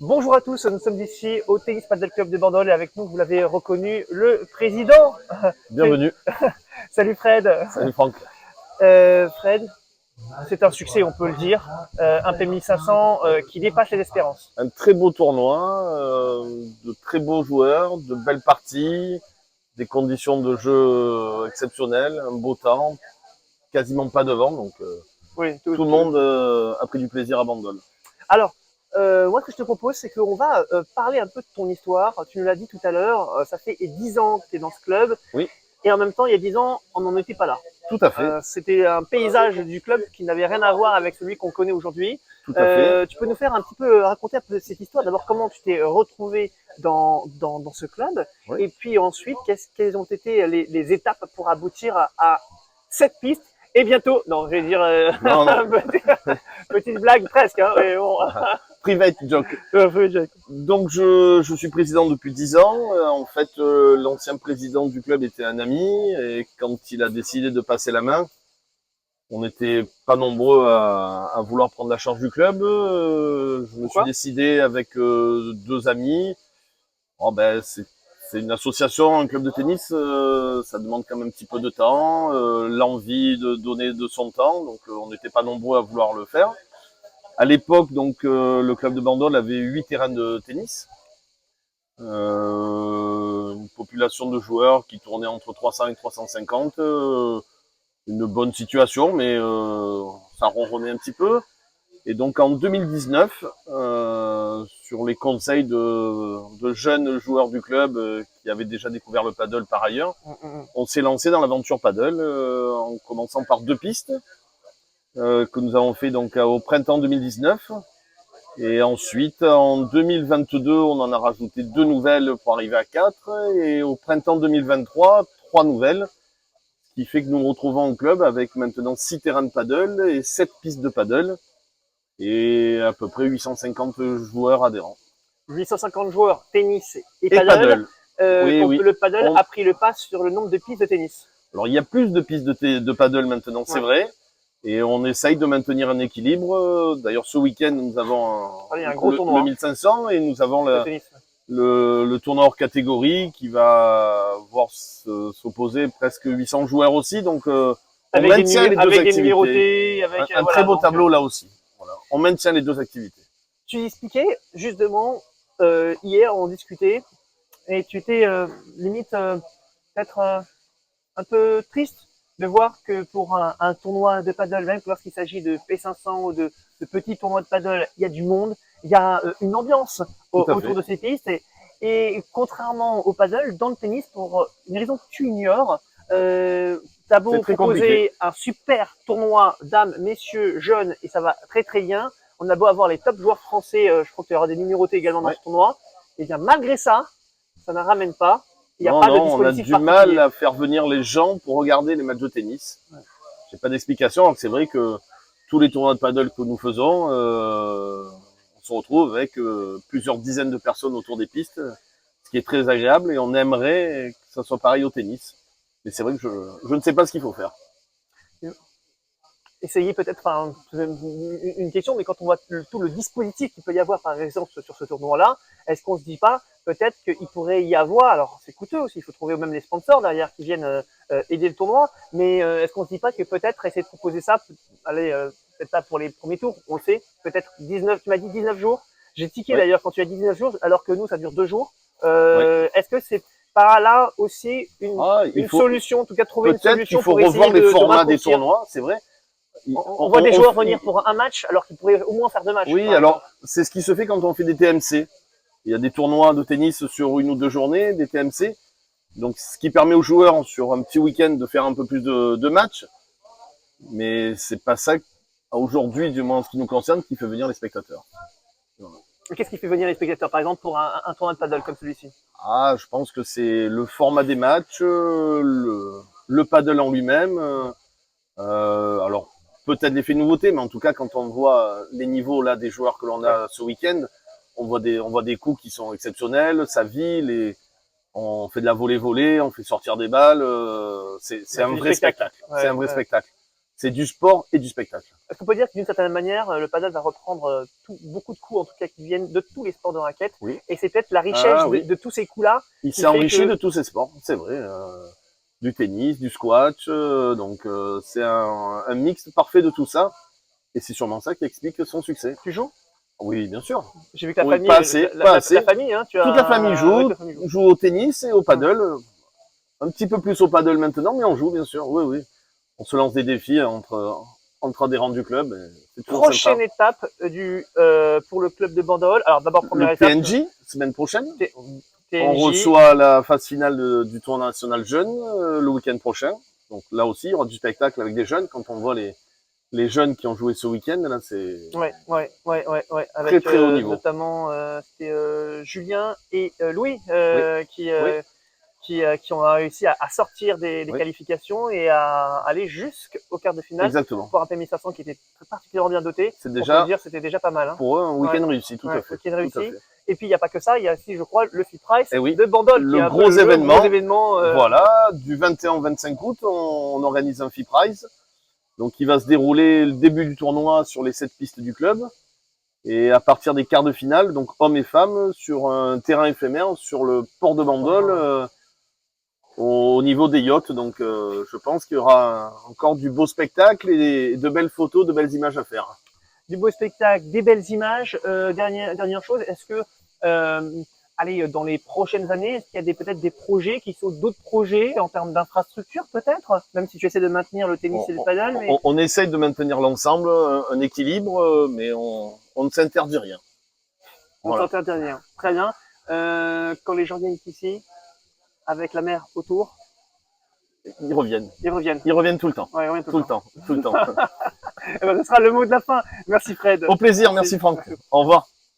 Bonjour à tous, nous sommes ici au Tennis Padel Club de Bandol et avec nous, vous l'avez reconnu, le président. Bienvenue. Salut Fred. Salut Franck. Fred, c'est un succès, on peut le dire. Un P1500 qui dépasse les espérances. Un très beau tournoi, de très beaux joueurs, de belles parties, des conditions de jeu exceptionnelles, un beau temps, quasiment pas de vent, donc Oui, tout le monde a pris du plaisir à Bandol. Alors, moi, ce que je te propose, c'est qu'on va parler un peu de ton histoire. Tu nous l'as dit tout à l'heure, ça fait 10 ans que tu es dans ce club. Oui, Et en même temps, il y a 10 ans, on n'en était pas là. tout à fait. C'était un paysage du club qui n'avait rien à voir avec celui qu'on connaît aujourd'hui. Tout à fait. Tu peux nous faire un petit peu raconter un peu cette histoire. D'abord, comment tu t'es retrouvé dans ce club, Oui. et puis ensuite, quelles ont été les étapes pour aboutir à cette piste. Et bientôt, non, je vais dire Non, non. petite blague presque, hein, mais bon. Private joke. Donc je suis président depuis 10 ans. En fait, l'ancien président du club était un ami et quand il a décidé de passer la main, on n'était pas nombreux à vouloir prendre la charge du club. Je me suis décidé avec deux amis. Oh ben c'est une association, un club de tennis, ça demande quand même un petit peu de temps, l'envie de donner de son temps, donc on n'était pas nombreux à vouloir le faire. À l'époque, donc le club de Bandol avait 8 terrains de tennis, une population de joueurs qui tournait entre 300 et 350. Une bonne situation, mais ça ronronnait un petit peu. Et donc en 2019, sur les conseils de jeunes joueurs du club qui avaient déjà découvert le paddle par ailleurs, on s'est lancé dans l'aventure paddle en commençant par 2 pistes que nous avons fait donc au printemps 2019. Et ensuite, en 2022, on en a rajouté 2 nouvelles pour arriver à 4. Et au printemps 2023, 3 nouvelles. Ce qui fait que nous nous retrouvons au club avec maintenant 6 terrains de paddle et 7 pistes de paddle et à peu près 850 joueurs adhérents. 850 joueurs tennis et paddle. Oui. Le paddle a pris le pas sur le nombre de pistes de tennis. Alors il y a plus de pistes de paddle maintenant, c'est vrai, et on essaye de maintenir un équilibre. D'ailleurs ce week-end nous avons un gros tournoi, le 1500 et nous avons le tournoi hors catégorie qui va voir s'opposer presque 800 joueurs aussi, donc on maintient les deux activités. Un très beau tableau là aussi. Voilà. On maintient les deux activités. Tu expliquais justement, hier on discutait, et tu étais limite peut-être un peu triste de voir que pour un tournoi de paddle, même lorsqu'il s'agit de P500 ou de petits tournois de paddle, il y a du monde, il y a une ambiance autour de ces pistes. Et contrairement au paddle, dans le tennis, pour une raison que tu ignores, t'as beau proposer un super tournoi dames, messieurs, jeunes, et ça va très très bien. On a beau avoir les top joueurs français, je crois qu'il y aura des numérotés également dans ce tournoi. Et bien malgré ça, ça ne ramène pas. Il y a pas de dispositif on a du mal à faire venir les gens pour regarder les matchs de tennis. J'ai pas d'explication, alors que c'est vrai que tous les tournois de paddle que nous faisons, on se retrouve avec plusieurs dizaines de personnes autour des pistes, ce qui est très agréable, et on aimerait que ça soit pareil au tennis. Mais c'est vrai que je ne sais pas ce qu'il faut faire. Essayer peut-être, enfin, une question, mais quand on voit tout le dispositif qu'il peut y avoir, par exemple, sur ce tournoi-là, est-ce qu'on se dit pas peut-être qu'il pourrait y avoir, alors c'est coûteux aussi, il faut trouver même les sponsors derrière qui viennent aider le tournoi, mais est-ce qu'on se dit pas que peut-être essayer de proposer ça, allez, peut-être pas pour les premiers tours, on le sait, peut-être 19, tu m'as dit 19 jours, j'ai tiqué d'ailleurs quand tu as dit 19 jours, alors que nous ça dure 2 jours, est-ce que c'est par là aussi une solution, en tout cas trouver une solution pour essayer de... Peut-être qu'il faut revoir les formats des tournois, c'est vrai. On voit des joueurs venir pour un match alors qu'ils pourraient au moins faire 2 matchs. Oui, alors c'est ce qui se fait quand on fait des TMC. Il y a des tournois de tennis sur 1 ou 2 journées, des TMC. Donc ce qui permet aux joueurs sur un petit week-end de faire un peu plus de matchs. Mais c'est pas ça, aujourd'hui, du moins en ce qui nous concerne, qui fait venir les spectateurs. Voilà. Qu'est-ce qui fait venir les spectateurs, par exemple, pour un tournoi de paddle comme celui-ci? Ah, je pense que c'est le format des matchs, le paddle en lui-même. Alors, peut-être l'effet nouveauté, mais en tout cas, quand on voit les niveaux là des joueurs que l'on a ce week-end, on voit des coups qui sont exceptionnels, ça vit, on fait de la volée-volée, on fait sortir des balles, c'est un vrai spectacle. C'est un vrai spectacle. c'est du sport et du spectacle. Est-ce qu'on peut dire que d'une certaine manière, le paddle va reprendre beaucoup de coups, en tout cas, qui viennent de tous les sports de raquette. Oui. Et c'est peut-être la richesse Oui. de tous ces coups-là. Il qui s'est fait enrichi que- de tous ces sports, c'est vrai. Du tennis, du squash, donc c'est un mix parfait de tout ça. Et c'est sûrement ça qui explique son succès. Tu joues? Oui, bien sûr. J'ai vu que la Oui, famille, pas assez, la, pas la- assez. la famille, hein, tu as Toute la famille ouais, joue, toute la famille joue. joue au tennis et au paddle. Un petit peu plus au paddle maintenant, mais on joue bien sûr. Oui, oui. On se lance des défis entre adhérents du club. C'est toujours Prochaine sympa. étape pour le club de Bandol. Alors d'abord première Le étape. PNJ, semaine prochaine. On TNJ. reçoit la phase finale du tournoi national jeune le week-end prochain. Donc là aussi, il y aura du spectacle avec des jeunes. Quand on voit les jeunes qui ont joué ce week-end, là, c'est Ouais. très Avec très haut niveau. notamment c'était Julien et Louis qui Oui. qui ont réussi à sortir des Oui. qualifications et à aller jusqu'au quart de finale Exactement. pour un PMI 500 qui était particulièrement bien doté. C'est On déjà, peut dire c'était déjà pas mal. Hein. pour eux, un week-end Ouais. réussi, tout Ouais, à fait. week-end Tout à réussi. fait. Et puis il n'y a pas que ça, il y a aussi, je crois, le Fit Price Eh oui. de Bandol Le qui est un gros peu événement. le gros événement. Voilà, du 21 au 25 août, on organise un FIP Prize. Donc, il va se dérouler le début du tournoi sur les 7 pistes du club. Et à partir des quarts de finale, donc hommes et femmes, sur un terrain éphémère, sur le port de Bandol, au niveau des yachts. Donc, je pense qu'il y aura encore du beau spectacle et de belles photos, de belles images à faire. Du beau spectacle, des belles images. Dernière chose, est-ce que allez, dans les prochaines années, est-ce qu'il y a peut-être des projets qui sont d'autres projets en termes d'infrastructure peut-être, même si tu essaies de maintenir le tennis et le paddle, mais On essaye de maintenir l'ensemble, un équilibre, mais on ne s'interdit rien. on Voilà. t'interdit rien. Très bien. Quand les gens viennent ici, avec la mer autour, Ils reviennent. ils reviennent. Ils reviennent tout le temps. Ouais, ils reviennent Tout le temps. Tout le temps. Eh ben, ce sera le mot de la fin. Merci Fred. Au plaisir, merci Franck. Au revoir.